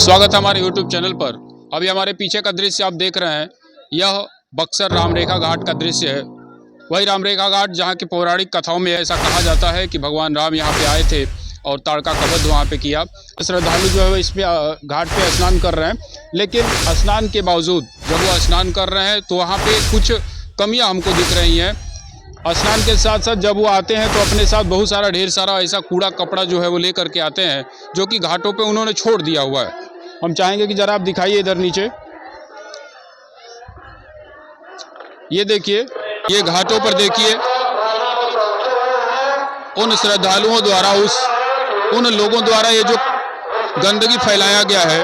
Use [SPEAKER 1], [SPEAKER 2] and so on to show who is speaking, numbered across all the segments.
[SPEAKER 1] स्वागत है हमारे YouTube चैनल पर। अभी हमारे पीछे का दृश्य आप देख रहे हैं, यह बक्सर रामरेखा घाट का दृश्य है। वही रामरेखा घाट जहाँ की पौराणिक कथाओं में ऐसा कहा जाता है कि भगवान राम यहाँ पे आए थे और ताड़का का वध वहाँ पे किया। श्रद्धालु जो है वो इसमें घाट पे स्नान कर रहे हैं, लेकिन स्नान के बावजूद जब वो स्नान कर रहे हैं तो वहाँ पे कुछ कमियाँ हमको दिख रही हैं। स्नान के साथ साथ जब वो आते हैं तो अपने साथ बहुत सारा ढेर सारा ऐसा कूड़ा कपड़ा जो है वो लेकर के आते हैं, जो कि घाटों पे उन्होंने छोड़ दिया हुआ है। हम चाहेंगे कि ज़रा आप दिखाइए इधर नीचे, ये देखिए, ये घाटों पर देखिए उन श्रद्धालुओं द्वारा उन लोगों द्वारा ये जो गंदगी फैलाया गया है,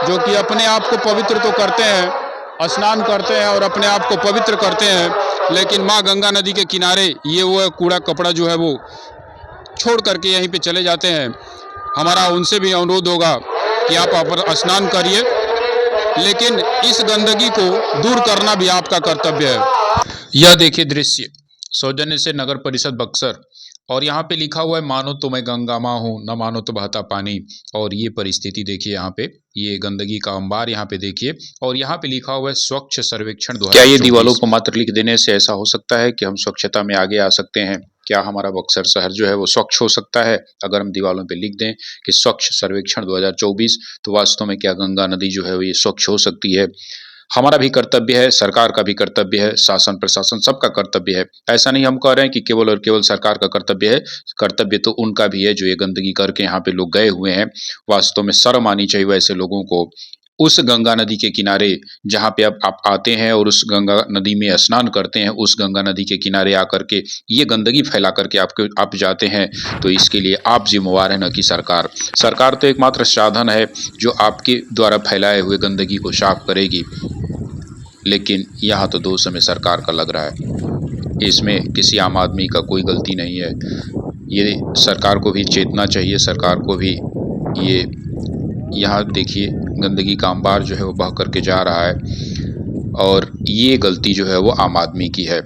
[SPEAKER 1] जो कि अपने आप को पवित्र तो करते हैं, स्नान करते हैं और अपने आप को पवित्र करते हैं, लेकिन माँ गंगा नदी के किनारे ये वो कूड़ा कपड़ा जो है वो छोड़ करके यहीं पे चले जाते हैं। हमारा उनसे भी अनुरोध होगा कि आप स्नान करिए, लेकिन इस गंदगी को दूर करना भी आपका कर्तव्य है। यह देखिए दृश्य सौजन्य से नगर परिषद बक्सर, और यहाँ पे लिखा हुआ है मानो तो मैं गंगा माँ हूँ, न मानो तो बहता पानी। और ये परिस्थिति देखिए, यहाँ पे ये गंदगी का अंबार यहाँ पे देखिए, और यहाँ पे लिखा हुआ है स्वच्छ सर्वेक्षण 2024। क्या ये दीवारों पर मात्र लिख देने से ऐसा हो सकता है कि हम स्वच्छता में आगे आ सकते हैं? क्या हमारा बक्सर शहर जो है वो स्वच्छ हो सकता है अगर हम दीवारों पे लिख दें कि स्वच्छ सर्वेक्षण 2024? तो वास्तव में क्या गंगा नदी जो है वो ये स्वच्छ हो सकती है? हमारा भी कर्तव्य है, सरकार का भी कर्तव्य है, शासन प्रशासन सबका कर्तव्य है। ऐसा नहीं हम कह रहे हैं कि केवल और केवल सरकार का कर्तव्य है, कर्तव्य तो उनका भी है जो ये गंदगी करके यहाँ पे लोग गए हुए हैं। वास्तव में शर्म आनी चाहिए वैसे लोगों को। उस गंगा नदी के किनारे जहाँ पे अब आप आते हैं और उस गंगा नदी में स्नान करते हैं, उस गंगा नदी के किनारे आकर के ये गंदगी फैला करके आप जाते हैं, तो इसके लिए आप जिम्मेवार हैं, न कि सरकार। सरकार तो एकमात्र साधन है जो आपके द्वारा फैलाए हुए गंदगी को साफ करेगी, लेकिन यहाँ तो दोष हमें सरकार का लग रहा है। इसमें किसी आम आदमी का कोई गलती नहीं है। ये सरकार को भी चेतना चाहिए, सरकार को भी ये यहाँ देखिए गंदगी का अंबार जो है वो बह करके जा रहा है, और ये गलती जो है वो आम आदमी की है।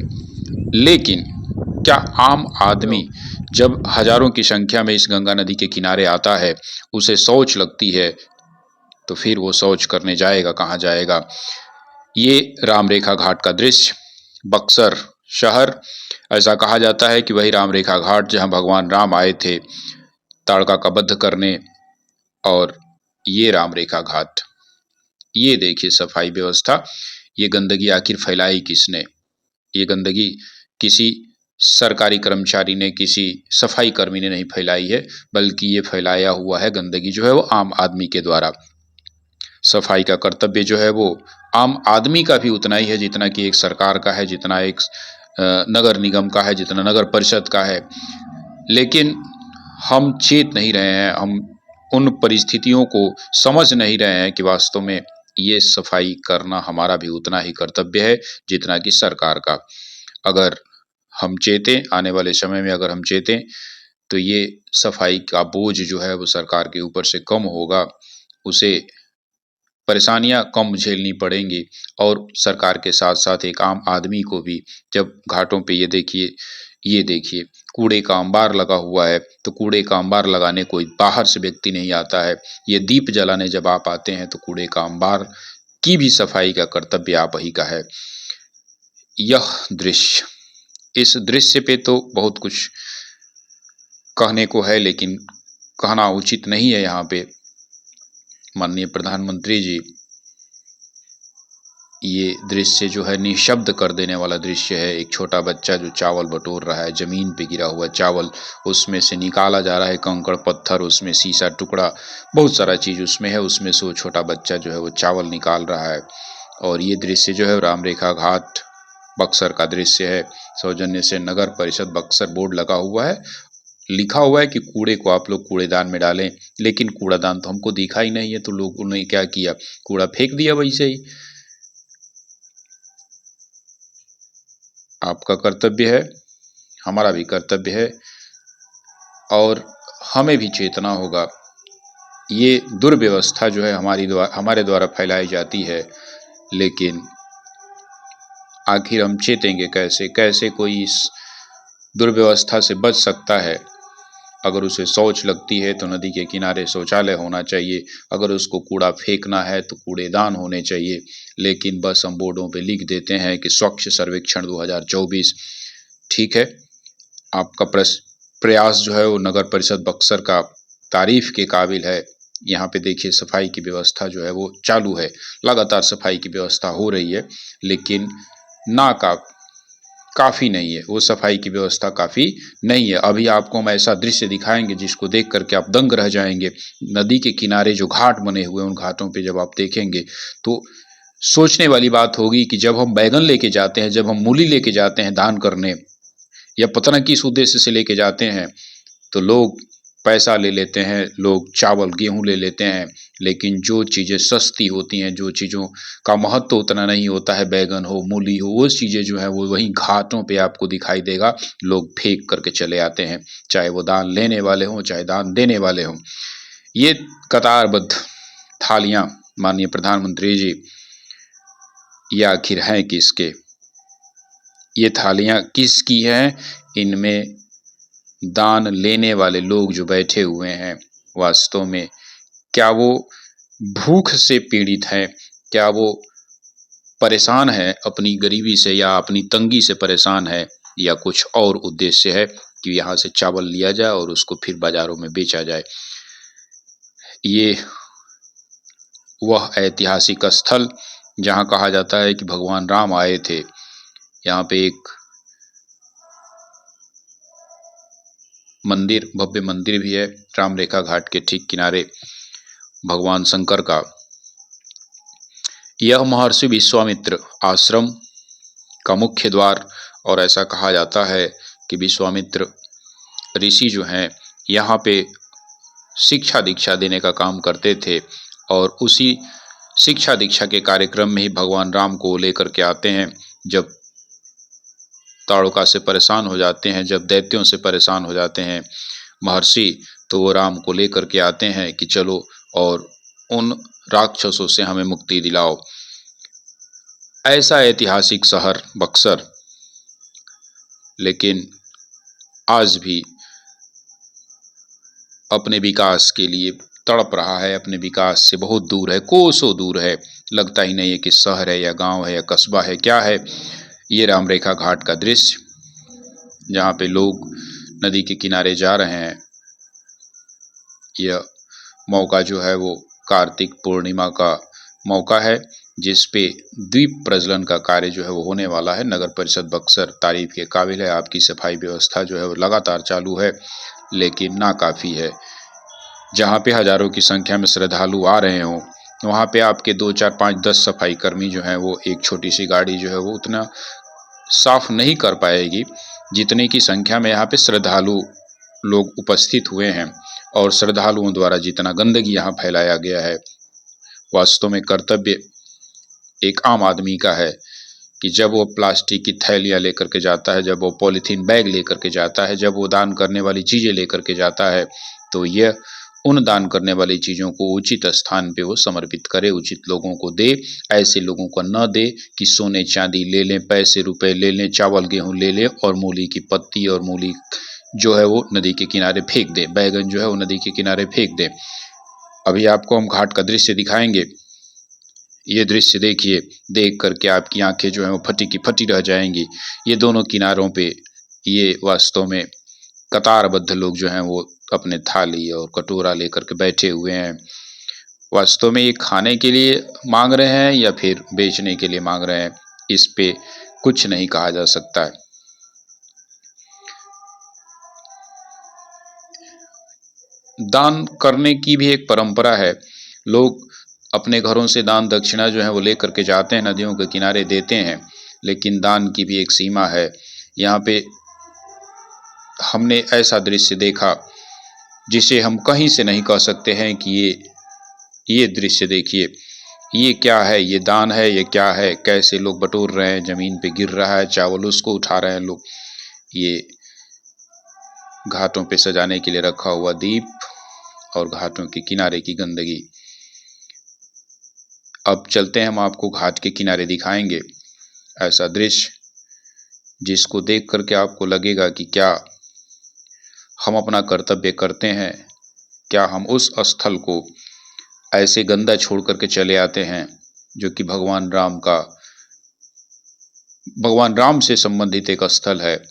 [SPEAKER 1] लेकिन क्या आम आदमी जब हजारों की संख्या में इस गंगा नदी के किनारे आता है, उसे शौच लगती है, तो फिर वो शौच करने जाएगा कहाँ जाएगा? ये रामरेखा घाट का दृश्य, बक्सर शहर, ऐसा कहा जाता है कि वही रामरेखा घाट जहां भगवान राम आए थे ताड़का का वध करने। और ये रामरेखा घाट, ये देखिए सफाई व्यवस्था, ये गंदगी आखिर फैलाई किसने? ये गंदगी किसी सरकारी कर्मचारी ने, किसी सफाई कर्मी ने नहीं फैलाई है, बल्कि ये फैलाया हुआ है गंदगी जो है वो आम आदमी के द्वारा। सफाई का कर्तव्य जो है वो आम आदमी का भी उतना ही है जितना कि एक सरकार का है, जितना एक नगर निगम का है, जितना नगर परिषद का है। लेकिन हम चेत नहीं रहे हैं, हम उन परिस्थितियों को समझ नहीं रहे हैं कि वास्तव में ये सफाई करना हमारा भी उतना ही कर्तव्य है जितना कि सरकार का। अगर हम चेतें, आने वाले समय में अगर हम चेतें, तो ये सफाई का बोझ जो है वो सरकार के ऊपर से कम होगा, उसे परेशानियां कम झेलनी पड़ेंगी, और सरकार के साथ साथ एक आम आदमी को भी। जब घाटों पे ये देखिए कूड़े का अंबार लगा हुआ है, तो कूड़े का अंबार लगाने कोई बाहर से व्यक्ति नहीं आता है। ये दीप जलाने जब आप आते हैं तो कूड़े का अंबार की भी सफाई का कर्तव्य आप ही का है। यह दृश्य, इस दृश्य पे तो बहुत कुछ कहने को है, लेकिन कहना उचित नहीं है यहाँ पे। माननीय प्रधानमंत्री जी, ये दृश्य जो है निशब्द कर देने वाला दृश्य है। एक छोटा बच्चा जो चावल बटोर रहा है, जमीन पे गिरा हुआ चावल, उसमें से निकाला जा रहा है कंकड़ पत्थर, उसमें शीशा टुकड़ा, बहुत सारा चीज उसमें है, उसमें से वो छोटा बच्चा जो है वो चावल निकाल रहा है। और ये दृश्य जो है रामरेखा घाट बक्सर का दृश्य है। सौजन्य से नगर परिषद बक्सर बोर्ड लगा हुआ है, लिखा हुआ है कि कूड़े को आप लोग कूड़ेदान में डालें, लेकिन कूड़ादान तो हमको दिखा ही नहीं है, तो लोगों ने क्या किया, कूड़ा फेंक दिया वैसे ही। आपका कर्तव्य है, हमारा भी कर्तव्य है, और हमें भी चेतना होगा। ये दुर्व्यवस्था जो है हमारे द्वारा फैलाई जाती है, लेकिन आखिर हम चेतेंगे कैसे? कैसे कोई इस दुर्व्यवस्था से बच सकता है? अगर उसे शौच लगती है तो नदी के किनारे शौचालय होना चाहिए, अगर उसको कूड़ा फेंकना है तो कूड़ेदान होने चाहिए। लेकिन बस हम बोर्डों पे लिख देते हैं कि स्वच्छ सर्वेक्षण 2024। ठीक है, आपका प्रयास जो है वो नगर परिषद बक्सर का तारीफ के काबिल है। यहाँ पे देखिए सफाई की व्यवस्था जो है वो चालू है, लगातार सफाई की व्यवस्था हो रही है, लेकिन ना काफ़ी नहीं है, वो सफाई की व्यवस्था काफ़ी नहीं है। अभी आपको हम ऐसा दृश्य दिखाएंगे जिसको देख करके आप दंग रह जाएंगे। नदी के किनारे जो घाट बने हुए हैं, उन घाटों पे जब आप देखेंगे तो सोचने वाली बात होगी कि जब हम बैगन लेके जाते हैं, जब हम मूली लेके जाते हैं दान करने, या पता न किस उद्देश्य से लेके जाते हैं, तो लोग पैसा ले लेते हैं, लोग चावल गेहूं ले लेते हैं, लेकिन जो चीज़ें सस्ती होती हैं, जो चीज़ों का महत्व उतना नहीं होता है, बैगन हो मूली हो, वो चीज़ें जो है वो वहीं घाटों पे आपको दिखाई देगा, लोग फेंक करके चले आते हैं, चाहे वो दान लेने वाले हों चाहे दान देने वाले हों। ये कतारबद्ध थालियां माननीय प्रधानमंत्री जी, ये आखिर हैं किसके? ये थालियां किसकी हैं? इनमें दान लेने वाले लोग जो बैठे हुए हैं, वास्तव में क्या वो भूख से पीड़ित हैं? क्या वो परेशान है अपनी गरीबी से, या अपनी तंगी से परेशान है, या कुछ और उद्देश्य है कि यहाँ से चावल लिया जाए और उसको फिर बाजारों में बेचा जाए? ये वह ऐतिहासिक स्थल जहाँ कहा जाता है कि भगवान राम आए थे। यहाँ पे एक मंदिर, भव्य मंदिर भी है, राम रेखा घाट के ठीक किनारे भगवान शंकर का। यह महर्षि विश्वामित्र आश्रम का मुख्य द्वार, और ऐसा कहा जाता है कि विश्वामित्र ऋषि जो हैं यहाँ पे शिक्षा दीक्षा देने का काम करते थे, और उसी शिक्षा दीक्षा के कार्यक्रम में ही भगवान राम को लेकर के आते हैं। जब ताड़का से परेशान हो जाते हैं, जब दैत्यों से परेशान हो जाते हैं महर्षि, तो वो राम को लेकर के आते हैं कि चलो और उन राक्षसों से हमें मुक्ति दिलाओ। ऐसा ऐतिहासिक शहर बक्सर, लेकिन आज भी अपने विकास के लिए तड़प रहा है, अपने विकास से बहुत दूर है, कोसों दूर है। लगता ही नहीं है कि शहर है या गांव है या कस्बा है, क्या है। ये राम रेखा घाट का दृश्य, जहाँ पे लोग नदी के किनारे जा रहे हैं। यह मौका जो है वो कार्तिक पूर्णिमा का मौका है, जिस पे द्वीप प्रज्वलन का कार्य जो है वो होने वाला है। नगर परिषद बक्सर तारीफ के काबिल है, आपकी सफाई व्यवस्था जो है वो लगातार चालू है, लेकिन नाकाफ़ी है। जहाँ पे हजारों की संख्या में श्रद्धालु आ रहे हों, वहाँ पे आपके 2 4 5 10 सफाई कर्मी जो हैं वो एक छोटी सी गाड़ी जो है वो उतना साफ नहीं कर पाएगी, जितने की संख्या में यहाँ पे श्रद्धालु लोग उपस्थित हुए हैं। और श्रद्धालुओं द्वारा जितना गंदगी यहाँ फैलाया गया है, वास्तव में कर्तव्य एक आम आदमी का है कि जब वो प्लास्टिक की थैलियाँ लेकर के जाता है, जब वो पॉलीथीन बैग लेकर के जाता है, जब वो दान करने वाली चीज़ें लेकर के जाता है, तो यह उन दान करने वाली चीज़ों को उचित स्थान पे वो समर्पित करे, उचित लोगों को दे। ऐसे लोगों को न दे कि सोने चांदी ले लें, पैसे रुपए ले लें, चावल गेहूँ ले लें, और मूली की पत्ती और मूली जो है वो नदी के किनारे फेंक दे, बैगन जो है वो नदी के किनारे फेंक दे। अभी आपको हम घाट का दृश्य दिखाएंगे, ये दृश्य देखिए, देख करके आपकी आंखें जो है वो फटी की फटी रह जाएंगी। ये दोनों किनारों पे ये वास्तव में कतारबद्ध लोग जो हैं वो अपने थाली और कटोरा लेकर के बैठे हुए हैं। वास्तव में ये खाने के लिए मांग रहे हैं या फिर बेचने के लिए मांग रहे हैं, इस पे कुछ नहीं कहा जा सकता है। दान करने की भी एक परंपरा है। लोग अपने घरों से दान दक्षिणा जो है वो लेकर के जाते हैं, नदियों के किनारे देते हैं, लेकिन दान की भी एक सीमा है। यहाँ पे हमने ऐसा दृश्य देखा जिसे हम कहीं से नहीं कह सकते हैं कि ये दृश्य देखिए, ये क्या है, ये दान है, ये क्या है, कैसे लोग बटोर रहे हैं, जमीन पे गिर रहा है चावल, उसको उठा रहे हैं लोग। ये घाटों पे सजाने के लिए रखा हुआ दीप और घाटों के किनारे की गंदगी। अब चलते हैं, हम आपको घाट के किनारे दिखाएंगे ऐसा दृश्य जिसको देख करके आपको लगेगा कि क्या
[SPEAKER 2] हम अपना कर्तव्य करते हैं, क्या हम उस स्थल को ऐसे गंदा छोड़ करके चले आते हैं जो कि भगवान राम से संबंधित एक स्थल है,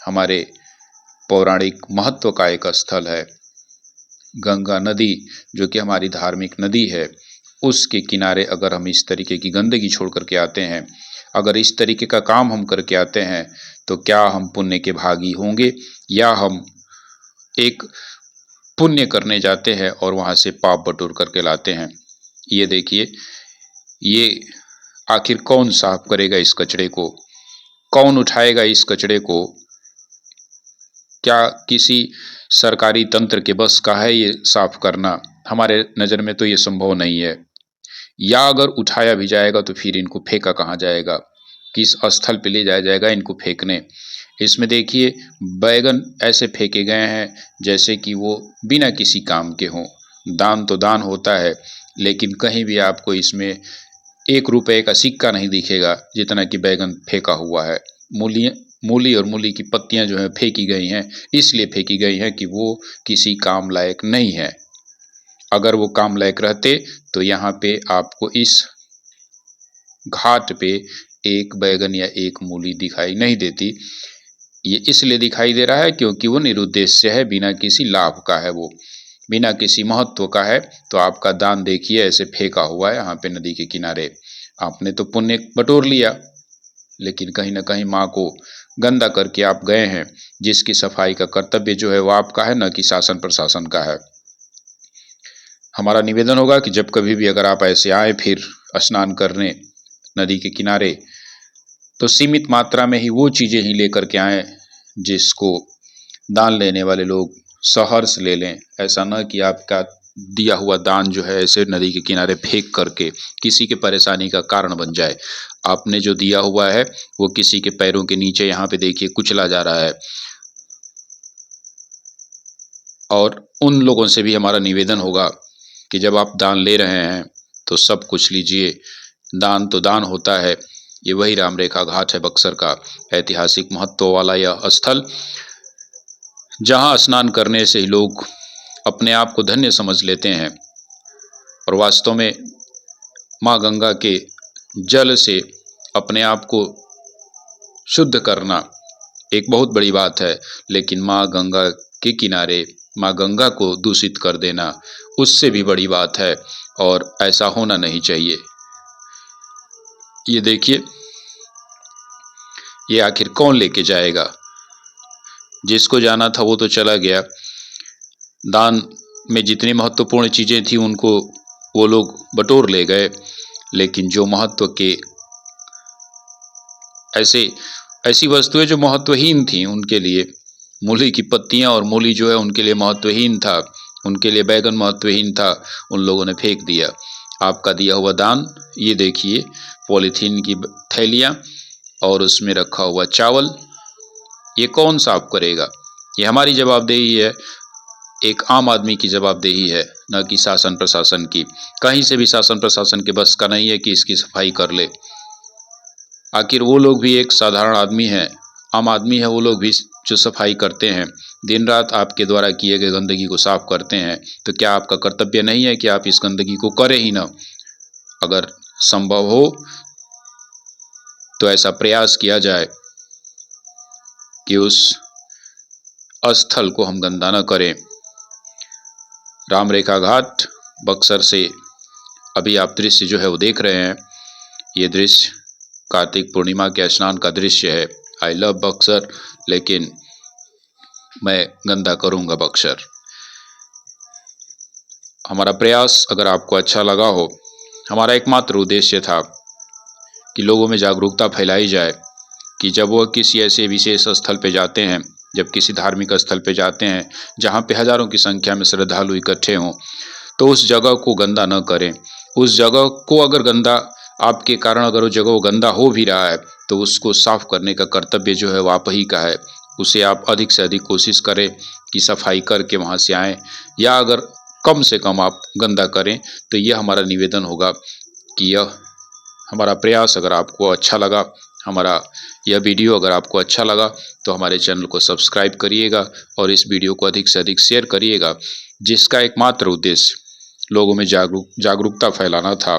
[SPEAKER 2] हमारे पौराणिक महत्व का एक स्थल है। गंगा नदी जो कि हमारी धार्मिक नदी है, उसके किनारे अगर हम इस तरीके की गंदगी छोड़ करके आते हैं, अगर इस तरीके का काम हम करके आते हैं, तो क्या हम पुण्य के भागी होंगे या हम एक पुण्य करने जाते हैं और वहाँ से पाप बटोर करके लाते हैं। ये देखिए, ये आखिर कौन साफ करेगा इस कचरे को, कौन उठाएगा इस कचरे को? क्या किसी सरकारी तंत्र के बस का है ये साफ करना? हमारे नज़र में तो ये संभव नहीं है। या अगर उठाया भी जाएगा तो फिर इनको फेंका कहाँ जाएगा, किस स्थल पे ले जाया जाएगा इनको फेंकने? इसमें देखिए, बैगन ऐसे फेंके गए हैं जैसे कि वो बिना किसी काम के हों। दान तो दान होता है, लेकिन कहीं भी आपको इसमें 1 रुपए का सिक्का नहीं दिखेगा जितना कि बैगन फेंका हुआ है। मूली और मूली की पत्तियां जो है फेंकी गई हैं, इसलिए फेंकी गई हैं कि वो किसी काम लायक नहीं है। अगर वो काम लायक रहते तो यहाँ पे आपको इस घाट पे 1 बैगन या 1 मूली दिखाई नहीं देती। ये इसलिए दिखाई दे रहा है क्योंकि वो निरुद्देश्य है, बिना किसी लाभ का है, वो बिना किसी महत्व का है। तो आपका दान देखिए ऐसे फेंका हुआ है यहाँ पे नदी के किनारे। आपने तो पुण्य बटोर लिया, लेकिन कहीं ना कहीं माँ को गंदा करके आप गए हैं, जिसकी सफाई का कर्तव्य जो है वो आपका है, न कि शासन प्रशासन का है। हमारा निवेदन होगा कि जब कभी भी अगर आप ऐसे आए फिर स्नान करने नदी के किनारे, तो सीमित मात्रा में ही वो चीज़ें ही लेकर के आएँ जिसको दान लेने वाले लोग सहर्ष ले लें। ऐसा न कि आपका दिया हुआ दान जो है ऐसे नदी के किनारे फेंक करके किसी के परेशानी का कारण बन जाए। आपने जो दिया हुआ है वो किसी के पैरों के नीचे यहाँ पे देखिए कुचला जा रहा है। और उन लोगों से भी हमारा निवेदन होगा कि जब आप दान ले रहे हैं तो सब कुछ लीजिए, दान तो दान होता है। ये वही राम रेखा घाट है, बक्सर का ऐतिहासिक महत्व वाला यह स्थल, जहाँ स्नान करने से ही लोग अपने आप को धन्य समझ लेते हैं। और वास्तव में माँ गंगा के जल से अपने आप को शुद्ध करना एक बहुत बड़ी बात है, लेकिन माँ गंगा के किनारे माँ गंगा को दूषित कर देना उससे भी बड़ी बात है, और ऐसा होना नहीं चाहिए। ये देखिए, ये आखिर कौन लेके जाएगा? जिसको जाना था वो तो चला गया। दान में जितनी महत्वपूर्ण चीज़ें थी उनको वो लोग बटोर ले गए, लेकिन जो महत्व के ऐसी वस्तुएं जो महत्वहीन थी उनके लिए, मूली की पत्तियां और मूली जो है उनके लिए महत्वहीन था, उनके लिए बैगन महत्वहीन था, उन लोगों ने फेंक दिया। आपका दिया हुआ दान ये देखिए, पॉलीथीन की थैलियाँ और उसमें रखा हुआ चावल, ये कौन साफ करेगा? ये हमारी जवाबदेही है, एक आम आदमी की जवाबदेही है, न कि शासन प्रशासन की। कहीं से भी शासन प्रशासन के बस का नहीं है कि इसकी सफाई कर ले। आखिर वो लोग भी एक साधारण आदमी है, आम आदमी है, वो लोग भी जो सफाई करते हैं, दिन रात आपके द्वारा किए गए गंदगी को साफ करते हैं। तो क्या आपका कर्तव्य नहीं है कि आप इस गंदगी को करें ही ना? अगर संभव हो तो ऐसा प्रयास किया जाए कि उस स्थल को हम गंदा न करें। राम रेखा घाट बक्सर से अभी आप दृश्य जो है वो देख रहे हैं, ये दृश्य कार्तिक पूर्णिमा के स्नान का दृश्य है। आई लव बक्सर, लेकिन मैं गंदा करूंगा बक्सर। हमारा प्रयास अगर आपको अच्छा लगा हो, हमारा एकमात्र उद्देश्य था कि लोगों में जागरूकता फैलाई जाए कि जब वह किसी ऐसे विशेष स्थल पे जाते हैं, जब किसी धार्मिक स्थल पे जाते हैं जहाँ पे हजारों की संख्या में श्रद्धालु इकट्ठे हों, तो उस जगह को गंदा न करें। उस जगह को अगर गंदा आपके कारण अगर वो जगह वो गंदा हो भी रहा है तो उसको साफ करने का कर्तव्य जो है वो आप ही का है। उसे आप अधिक से अधिक कोशिश करें कि सफाई करके वहाँ से आएँ, या अगर कम से कम आप गंदा करें। तो यह हमारा निवेदन होगा कि यह हमारा प्रयास अगर आपको अच्छा लगा हमारा यह वीडियो अगर आपको अच्छा लगा तो हमारे चैनल को सब्सक्राइब करिएगा और इस वीडियो को अधिक से अधिक शेयर करिएगा, जिसका एकमात्र उद्देश्य लोगों में जागरूकता फैलाना था।